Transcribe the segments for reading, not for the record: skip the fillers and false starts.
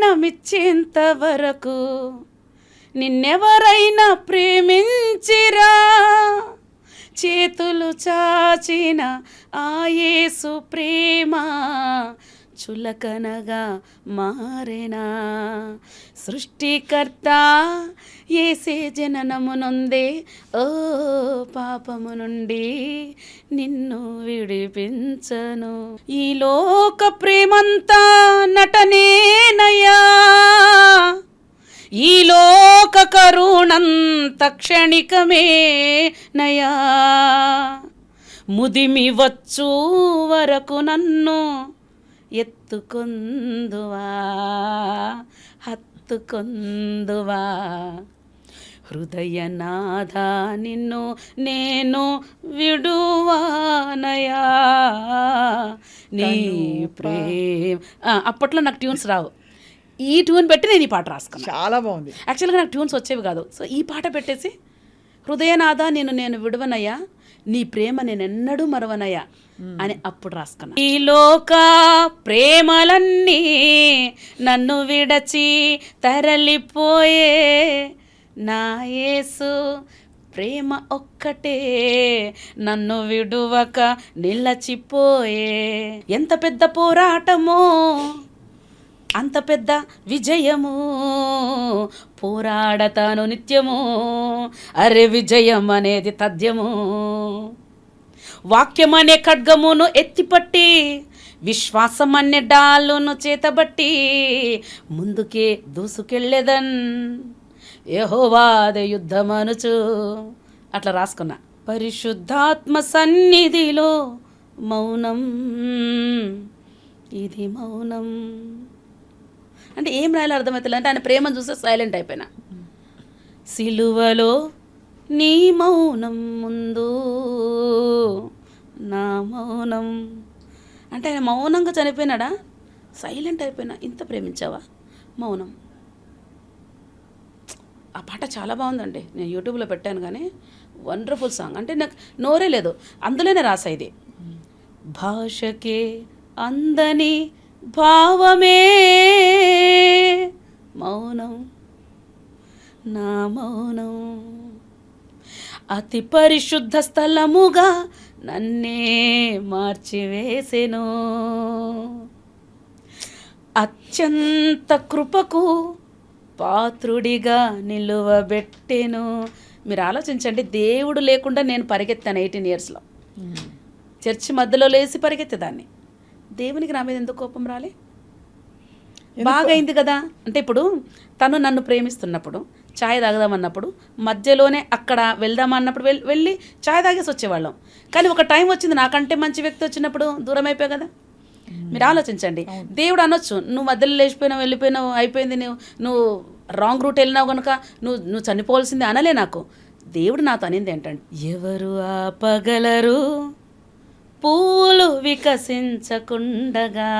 ప్రాణమిచ్చేంత వరకు నిన్నెవరైనా ప్రేమించిరా? చేతులు చాచిన ఆ యేసు ప్రేమ చులకనగా మారెనా? సృష్టికర్త యేసే జననము నొందే ఓ పాపము నుండి నిన్ను విడిపించను. ఈ లోక ప్రేమంతా నటనేనయ్యా, ఈ లోక కరుణంత క్షణికమే నయా. ముదిమి వచ్చు వరకు నన్ను ఎత్తుకొందువా, హత్తుకొందువా. హృదయనాథ నిన్ను నేను విడువానయా, నీ ప్రేమ. అప్పట్లో నాకు ట్యూన్స్ రావు, ఈ ట్యూన్ పెట్టి నేను ఈ పాట రాసుకున్నాను. చాలా బాగుంది. యాక్చువల్గా నాకు ట్యూన్స్ వచ్చేవి కాదు. సో ఈ పాట పెట్టేసి హృదయనాథ నేను విడువనయ్యా, నీ ప్రేమ నేను ఎన్నడూ మరవనయ్యా అని అప్పుడు రాసుకున్నా. ఈ లోక ప్రేమలన్నీ నన్ను విడచి తరలిపోయే, నా యేసు ప్రేమ ఒక్కటే నన్ను విడువక నిలచిపోయే. ఎంత పెద్ద పోరాటమో అంత పెద్ద విజయము, పోరాడతాను నిత్యము, అరే విజయం అనేది తథ్యము. వాక్యం అనే ఖడ్గమును ఎత్తిపట్టి, విశ్వాసం అనే డాలును చేతబట్టి, ముందుకే దూసుకెళ్ళేదన్ యెహోవాదే యుద్ధమనుచు. అట్లా రాసుకున్నా. పరిశుద్ధాత్మ సన్నిధిలో మౌనం, ఇది మౌనం అంటే ఏం రాయాలో అర్థమవుతుంది. అంటే ఆయన ప్రేమను చూస్తే సైలెంట్ అయిపోయినా. సిలువలో నీ మౌనం ముందు నా మౌనం అంటే ఆయన మౌనంగా చనిపోయినాడా, సైలెంట్ అయిపోయినా. ఇంత ప్రేమించావా, మౌనం. ఆ పాట చాలా బాగుందండి, నేను యూట్యూబ్లో పెట్టాను కానీ వండర్ఫుల్ సాంగ్. అంటే నాకు నోరే లేదు, అందులోనే రాసా ఇది. భాషకే అందని భావమే మౌనం, నా మౌనం. అతి పరిశుద్ధ స్థలముగా నన్నే మార్చివేసెను, అత్యంత కృపకు పాత్రుడిగా నిలువబెట్టెను. మీరు ఆలోచించండి, దేవుడు లేకుండా నేను పరిగెత్తాను 18 yearsలో. చర్చి మధ్యలో లేచి పరిగెత్తేదాన్ని. దేవునికి నా మీద ఎందుకు కోపం రాలే? బాగా అయింది కదా. అంటే ఇప్పుడు తను నన్ను ప్రేమిస్తున్నప్పుడు, ఛాయ్ తాగదామన్నప్పుడు, మధ్యలోనే అక్కడ వెళ్దామన్నప్పుడు వెళ్ళి ఛాయ్ తాగేసి వచ్చేవాళ్ళం. కానీ ఒక టైం వచ్చింది, నాకంటే మంచి వ్యక్తి వచ్చినప్పుడు దూరం అయిపోయావు కదా. మీరు ఆలోచించండి, దేవుడు అనొచ్చు నువ్వు మధ్యలో లేచిపోయినావు, వెళ్ళిపోయినావు, అయిపోయింది, నువ్వు రాంగ్ రూట్ వెళ్ళినావు కనుక నువ్వు చనిపోవాల్సిందే అనలే. నాకు దేవుడు నాతో అనింది ఏంటంటే, ఎవరు ఆపగలరు పూలు వికసించకుండగా,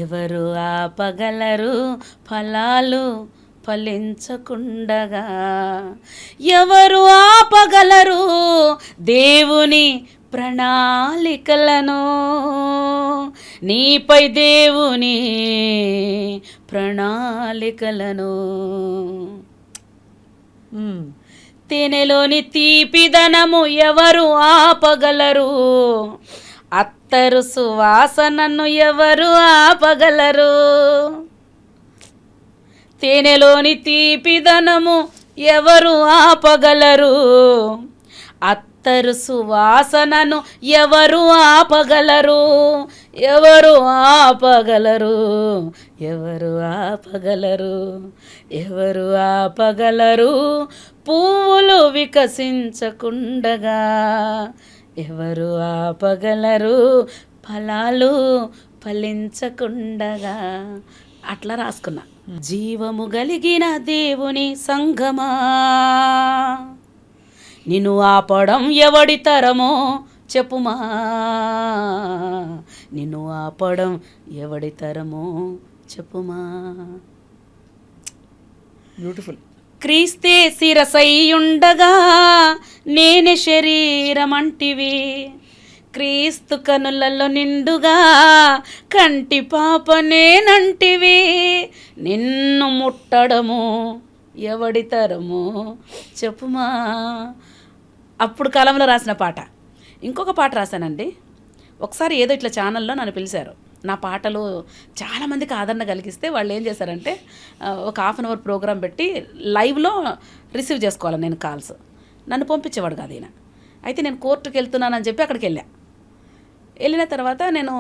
ఎవరు ఆపగలరు ఫలాలు ఫలించకుండగా, ఎవరు ఆపగలరు దేవుని ప్రణాళికలను, నీపై దేవుని ప్రణాళికలను. తేనెలోని తీపిదనము ఎవరు ఆపగలరు, అత్తరు సువాసనను ఎవరు ఆపగలరు. తేనెలోని తీపిదనము ఎవరు ఆపగలరు, అత్తరు సువాసనను ఎవరు ఆపగలరు, ఎవరు ఆపగలరు, ఎవరు ఆపగలరు, ఎవరు ఆపగలరు పువ్వులు వికసించకుండగా, ఎవరు ఆపగలరు ఫలాలు ఫలించకుండగా. అట్లా రాసుకున్నా. జీవము కలిగిన దేవుని సంగమా, నిన్ను ఆపడం ఎవడి తరమో చెప్పుమా, నిన్ను ఆపడం ఎవడి తరమో చెప్పుమా. బ్యూటిఫుల్. క్రీస్తే శిరసై ఉండగా నేనే శరీరం అంటివి, క్రీస్తు కనులలో నిండుగా కంటి పాపనేనంటివి, నిన్ను ముట్టడము ఎవడి తరము చెప్పుమా. అప్పుడు కాలంలో రాసిన పాట. ఇంకొక పాట రాశానండి. ఒకసారి ఏదో ఇట్లా ఛానల్లో నన్ను పిలిచారు. నా పాటలు చాలామందికి ఆదరణ కలిగిస్తే వాళ్ళు ఏం చేశారంటే ఒక హాఫ్ అన్ అవర్ ప్రోగ్రామ్ పెట్టి లైవ్లో రిసీవ్ చేసుకోవాలి నేను కాల్స్. నన్ను పంపించేవాడు కాదు ఈయన. అయితే నేను కోర్టుకు వెళ్తున్నానని చెప్పి అక్కడికి వెళ్ళిన తర్వాత నేను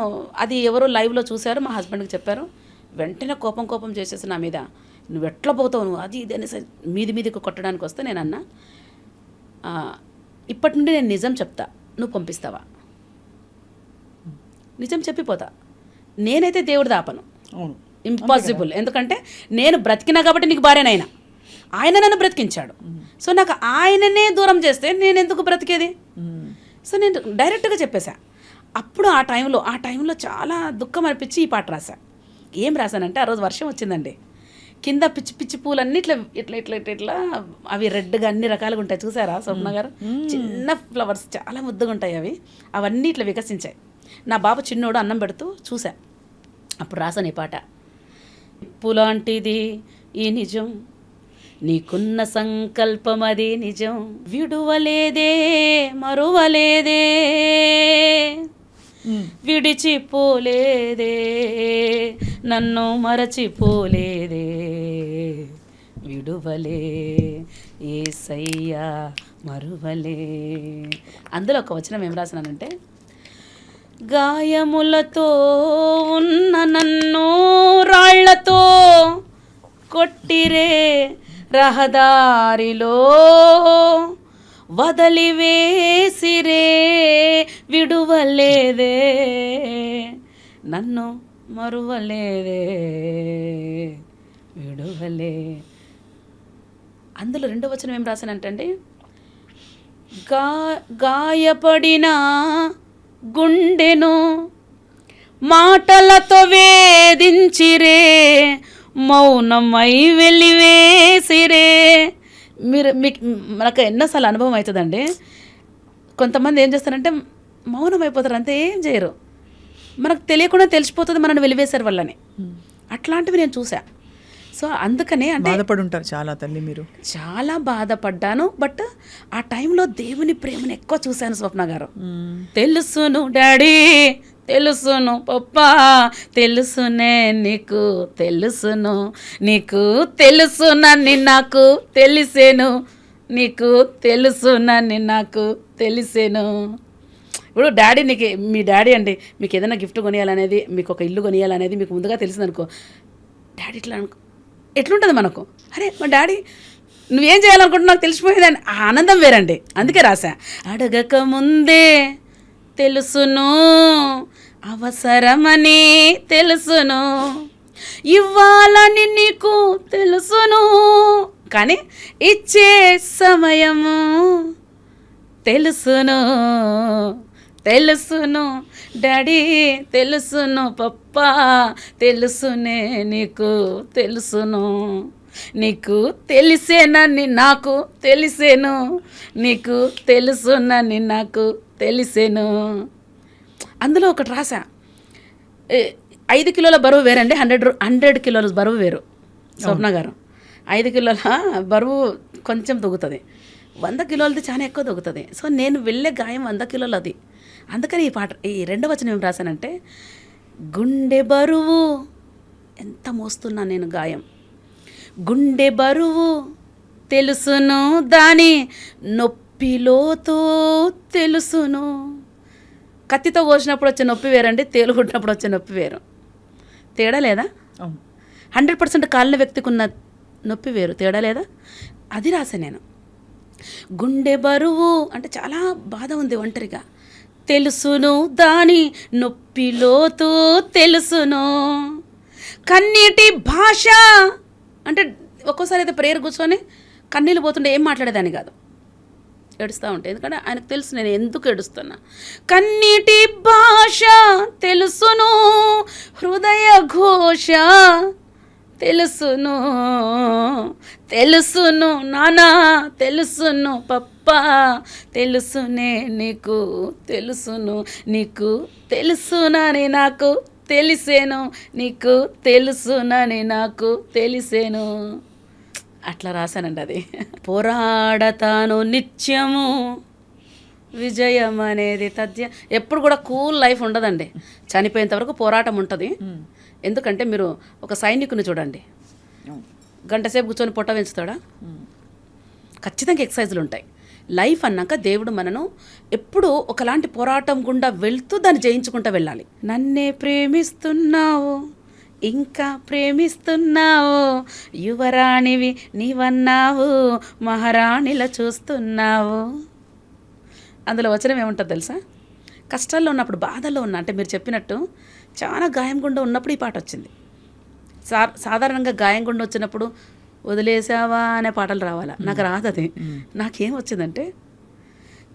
అది ఎవరో లైవ్లో చూశారు, మా హస్బెండ్కి చెప్పారు. వెంటనే కోపం చేసేసి నా మీద, నువ్వు ఎట్లా పోతావు నువ్వు అది ఇది అనేసి మీదికి కొట్టడానికి వస్తే నేను అన్నా, ఇప్పటి నుండి నేను నిజం చెప్తా, నువ్వు పంపిస్తావా? నిజం చెప్పిపోతా. నేనైతే దేవుడిది ఆపను, ఇంపాసిబుల్. ఎందుకంటే నేను బ్రతికినా కాబట్టి నీకు భార్యనైనా, ఆయన నన్ను బ్రతికించాడు. సో నాకు ఆయననే దూరం చేస్తే నేను ఎందుకు బ్రతికేది? సో నేను డైరెక్ట్గా చెప్పేశా. అప్పుడు ఆ టైంలో చాలా దుఃఖం అనిపించి ఈ పాట రాశా. ఏం రాశానంటే, ఆ రోజు వర్షం వచ్చిందండి. కింద పిచ్చి పిచ్చి పూలన్నీ ఇట్లా అవి రెడ్గా అన్ని రకాలుగా ఉంటాయి, చూసారా స్వప్న గారు? చిన్న ఫ్లవర్స్ చాలా ముద్దుగా ఉంటాయి అవి. అవన్నీ ఇట్లా వికసించాయి. నా బాబు చిన్నోడు అన్నం పెడుతూ చూసా. అప్పుడు రాసాను ఈ పాట. పులాంటిది ఈ నిజం, నీకున్న సంకల్పం అది నిజం, విడువలేదే మరువలేదే, విడిచిపోలేదే నన్ను మరచిపోలేదే, విడువలే యేసయ్యా మరువలే. అందులో ఒక వచనం ఏం రాసినానంటే, గాయములతో ఉన్న నన్ను రాళ్లతో కొట్టిరే రహదారిలో, వదిలివేసిరే విడువలేదే నన్ను మరువలేదే, విడువలే. అందులో రెండో వచనం ఏం రాశానంటే, గాయపడిన గుండెను మాటలతో వేధించిరే, మౌనమై వెలివేసిరే. మనకు ఎన్నోసార్లు అనుభవం అవుతుందండి. కొంతమంది ఏం చేస్తారంటే మౌనం అయిపోతారు, అంతే ఏం చేయరు. మనకు తెలియకుండా తెలిసిపోతుంది మనల్ని వెలివేశారు వాళ్ళని. అట్లాంటివి నేను చూసా. సో అందుకనే అంటే బాధపడి ఉంటారు చాలా తల్లి, మీరు. చాలా బాధపడ్డాను. బట్ ఆ టైంలో దేవుని ప్రేమను ఎక్కువ చూశాను స్వప్న గారు. తెలుసును డాడీ, తెలుసును పప్పా, తెలుసునే నీకు, తెలుసును నీకు, తెలుసునని నాకు తెలిసేను, నీకు తెలుసునని నాకు తెలిసేను. ఇప్పుడు డాడీ నీకు, మీ డాడీ అండి మీకు ఏదైనా గిఫ్ట్ కొనియాలనేది, మీకు ఒక ఇల్లు కొనియాలనేది మీకు ముందుగా తెలిసిందనుకో, డాడీ ఇట్లా ఎట్లుంటుంది మనకు, అరే మా డాడీ నువ్వేం చేయాలనుకుంటున్నా నాకు తెలిసిపోయేదని ఆ ఆనందం వేరండి. అందుకే రాసా. అడగక ముందే తెలుసును అవసరమని తెలుసును, ఇవ్వాలని నీకు తెలుసును, కానీ ఇచ్చే సమయము తెలుసును, తెలుసును డాడీ, తెలుసును పప్పా, తెలుసునే నీకు, తెలుసును నీకు తెలిసేనని నాకు తెలిసేను, నీకు తెలుసునని నాకు తెలిసేను. అందులో ఒకటి రాసా, 5 కిలోల బరువు వేరండి, 100 కిలోల బరువు వేరు. స్వప్న గారు 5 కిలోల బరువు కొంచెం తగ్గుతుంది, 100 కిలోలది చాలా ఎక్కువ తగ్గుతుంది. సో నేను వెళ్ళే గాయం 100 కిలోలు అది. అందుకని ఈ రెండవ వచనం ఏం రాశానంటే, గుండె బరువు ఎంత మోస్తున్నా నేను గాయం, గుండె బరువు తెలుసును, దాని నొప్పిలోతో తెలుసును. కత్తితో కోసినప్పుడు వచ్చే నొప్పి వేరండి, తేలుకుంటున్నప్పుడు వచ్చే నొప్పి వేరు. తేడా లేదా? 100% కాలిన వ్యక్తికి ఉన్న నొప్పి వేరు, తేడా లేదా? అది రాసా నేను. గుండె బరువు అంటే చాలా బాధ ఉంది ఒంటరిగా, తెలుసును దాని నొప్పిలోతో తెలుసును. కన్నీటి భాష అంటే ఒక్కోసారి అయితే ప్రేయర్ కూర్చొని కన్నీళ్ళు పోతుంటే ఏం మాట్లాడేదాన్ని కాదు, ఏడుస్తూ ఉంటాయి. ఎందుకంటే ఆయనకు తెలుసు నేను ఎందుకు ఏడుస్తున్నా. కన్నీటి భాష తెలుసును, హృదయ ఘోష తెలుసును తెలుసును నానా తెలుసును పప్పా తెలుసునే నీకు తెలుసును నీకు తెలుసునని నాకు తెలిసేను నీకు తెలుసునని నాకు తెలిసేను. అట్లా రాశానండి అది. పోరాడతాను నిత్యము విజయం అనేది తథ్యం. ఎప్పుడు కూడా కూల్ లైఫ్ ఉండదండి, చనిపోయేంత వరకు పోరాటం ఉంటుంది. ఎందుకంటే మీరు ఒక సైనికుని చూడండి, గంట సేపు కూర్చొని పొట్ట పెంచుతాడా? ఖచ్చితంగా ఎక్సర్సైజులు ఉంటాయి. లైఫ్ అన్నాక దేవుడు మనను ఎప్పుడు ఒకలాంటి పోరాటం గుండా వెళ్తూ దాన్ని జయించుకుంటూ వెళ్ళాలి. నన్నే ప్రేమిస్తున్నావు ఇంకా ప్రేమిస్తున్నావు, యువరాణివి నీవన్నావు, మహారాణిలా చూస్తున్నావు. అందులో వచనం ఏముంటుంది తెలుసా? కష్టాల్లో ఉన్నప్పుడు, బాధల్లో ఉన్నా, అంటే మీరు చెప్పినట్టు చాలా గాయం గుండా ఉన్నప్పుడు ఈ పాట వచ్చింది. సాధారణంగా గాయం గుండా వచ్చినప్పుడు వదిలేసావా అనే పాటలు రావాలా, నాకు రాదు అది. నాకేం వచ్చిందంటే,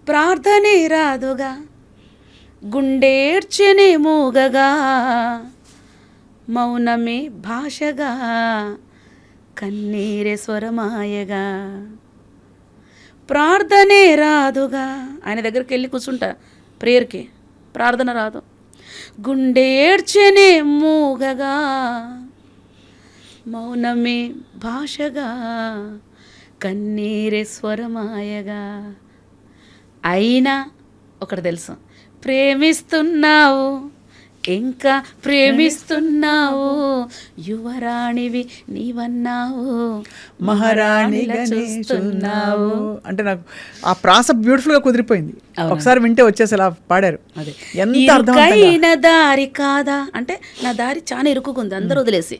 ప్రార్థనే రాదుగా గుండేర్చనే మూగగా, మౌనమే భాషగా కన్నీరే స్వరమాయగా. ప్రార్థనే రాదుగా, ఆయన దగ్గరికి వెళ్ళి కూర్చుంటా ప్రేయర్కి, ప్రార్థన రాదు. గుండె ఏడ్చనే మూగగా, మౌనమే భాషగా కన్నీరే స్వరమాయగా. అయినా ఒకటి తెలుసు, ప్రేమిస్తున్నావు ఇంకా ప్రేమిస్తున్నావు, యువరాణివి నీవన్నావు, మహారాణిలా చూస్తున్నావు. అంటే నాకు ఆ ప్రాస బ్యూటిఫుల్ గా కుదిరిపోయింది. ఒకసారి వింటే వచ్చేసి అలా పాడారు. అదే ఇరుకైన దారి కాదా అంటే, నా దారి చాలా ఇరుకుకుంది, అందరూ వదిలేసి.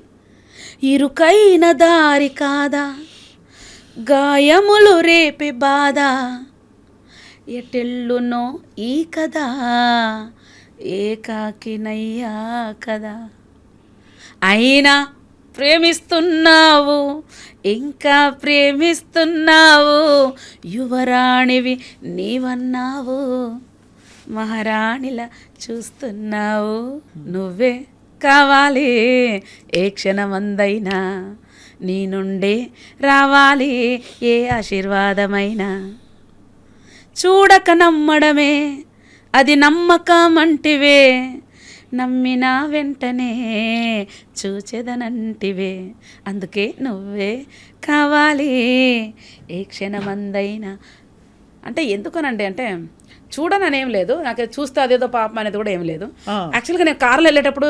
ఇరుకైన దారి కాదా, గాయములు రేపే బాధ, ఎటెల్లునో ఈ కదా, ఏకాకినయ్యా కదా. అయినా ప్రేమిస్తున్నావు ఇంకా ప్రేమిస్తున్నావు, యువరాణివి నీవన్నావు, మహారాణిలా చూస్తున్నావు. నువ్వే కావాలి ఏ క్షణమందైనా, నీ నుండే రావాలి ఏ ఆశీర్వాదమైనా. చూడక నమ్మడమే అది నమ్మకమంటివే, నమ్మిన వెంటనే చూచెదనంటివే. అందుకే నువ్వే కావాలి ఏ క్షణమందైనా. అంటే ఎందుకనండి అంటే, చూడనని ఏం లేదు, నాకు చూస్తే అదేదో పాపం అనేది కూడా ఏం లేదు. యాక్చువల్గా నేను కార్లో వెళ్ళేటప్పుడు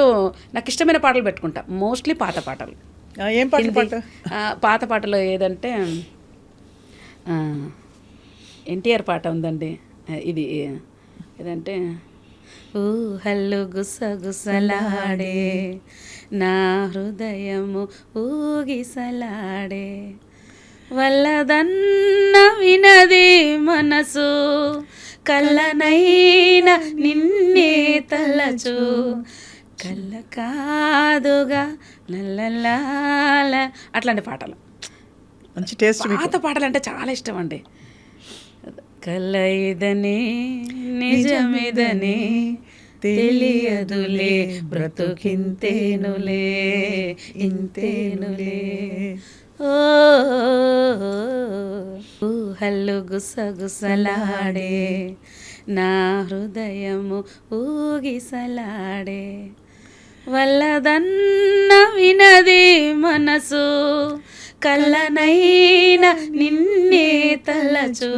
నాకు ఇష్టమైన పాటలు పెట్టుకుంటా, మోస్ట్లీ పాత పాటలు. ఏం పాట? పాత పాటలు ఏదంటే ఎన్టీఆర్ పాట ఉందండి, ఇది ఏదంటే, ఊహల్లు గుసగుసలాడే నా హృదయము ఊగిసలాడే, వల్లదన్న వినది మనసు, కళ్ళనైన నిన్నే తలచు, కళ్ళ కాదుగా నల్లలాల. అట్లాంటి పాటలు, మంచి టేస్ట్. పాత పాటలు అంటే చాలా ఇష్టం అండి. కల ఇదని నిజమిదని తెలియదులే, బ్రతుకింతేనులే ఇంతేనులే. ఊహల్లు గుసగుసలాడే నా హృదయము ఊగిసలాడే, వల్లదన్న వినది మనసు, కళ్ళనైన నిన్నే తలచు,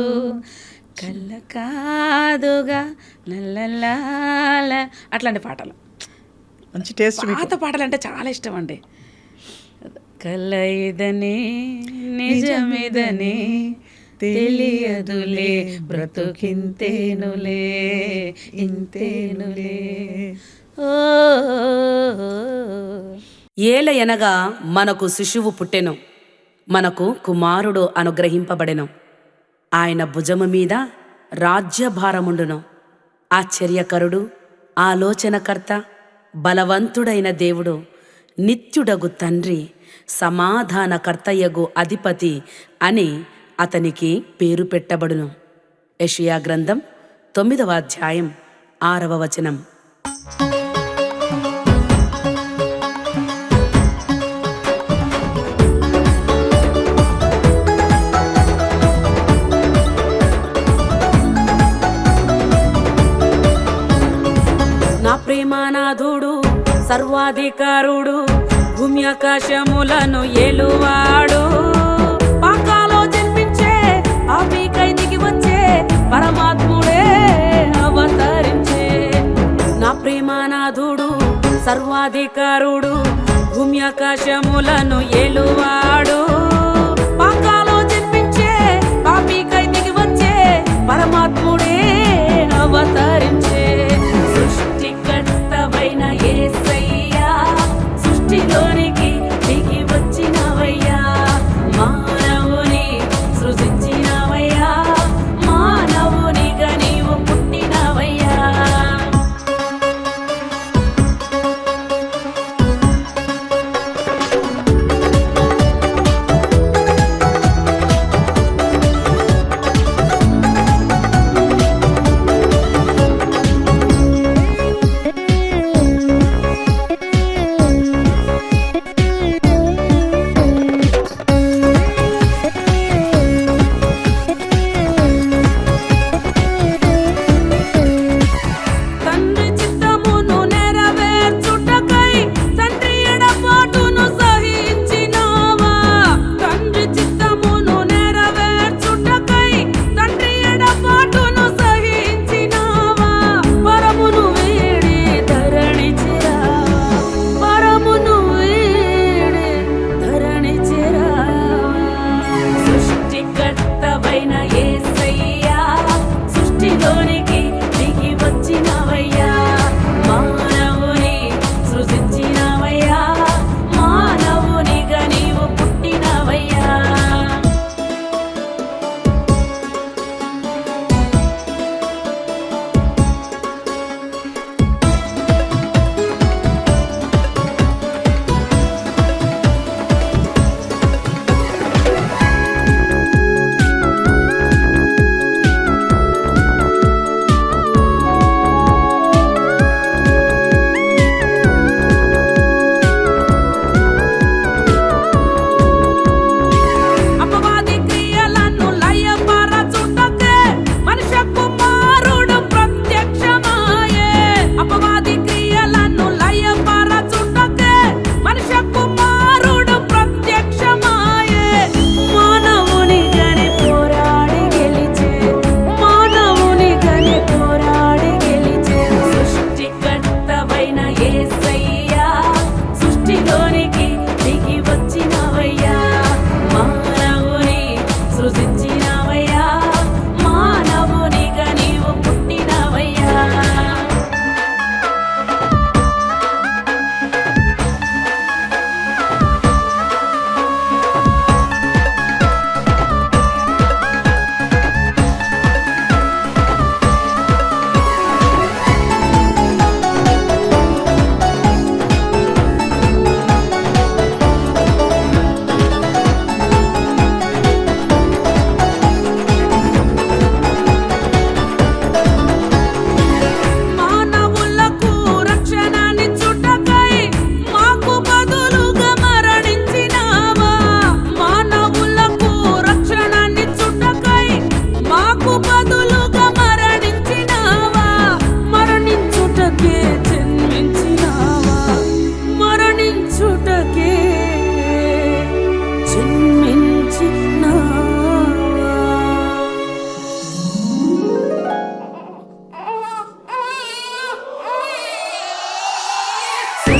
కళ్ళ కాదుగా నల్లలాల. అట్లాంటి పాటలు, మంచి టేస్ట్. పాత పాటలు అంటే చాలా ఇష్టం అండి. కల ఇదని నిజమిదని తెలియదులే, బ్రతుకింతేనులే ఇంతేనులే. ఏల ఎనగా మనకు శిశువు పుట్టెను, మనకు కుమారుడు అనుగ్రహింపబడెను, ఆయన భుజము మీద రాజ్యభారముండును. ఆశ్చర్యకరుడు, ఆలోచనకర్త, బలవంతుడైన దేవుడు, నిత్యుడగు తండ్రి, సమాధానకర్తయగు అధిపతి అని అతనికి పేరు పెట్టబడును. యెషయా గ్రంథం 9వ అధ్యాయం 6వ వచనం. సర్వాధికారుడు భూమి ఆకాశములను ఏలువాడు పాకాలో జన్మించే ఆపికై దిగి వచ్చే పరమాత్ముడే అవతరించే నా ప్రేమానాథుడు సర్వాధికారుడు భూమి ఆకాశములను ఏలువాడు పాకాలో జన్మించే ఆపికై దిగి వచ్చే పరమాత్ముడే అవతరించే సృష్టికర్తవైన యేసయ్యా సృష్టిలోనికి దిగి వచ్చినవయ్యా మానవుని సృజించినవయ్యా మానవునిగా నీవు పుట్టినవయ్యా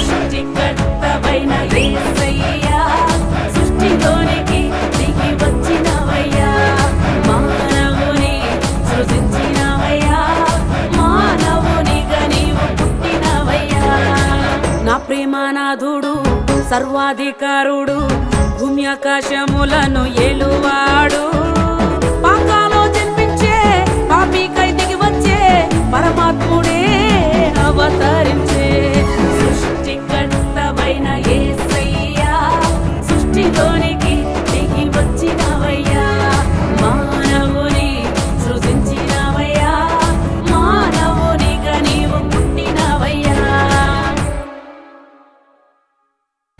సృష్టికర్తవైన యేసయ్యా సృష్టిలోనికి దిగి వచ్చినవయ్యా మానవుని సృజించినవయ్యా మానవునిగా నీవు పుట్టినవయ్యా నా ప్రేమానాథుడు సర్వాధికారుడు భూమి ఆకాశములను ఏలువాడు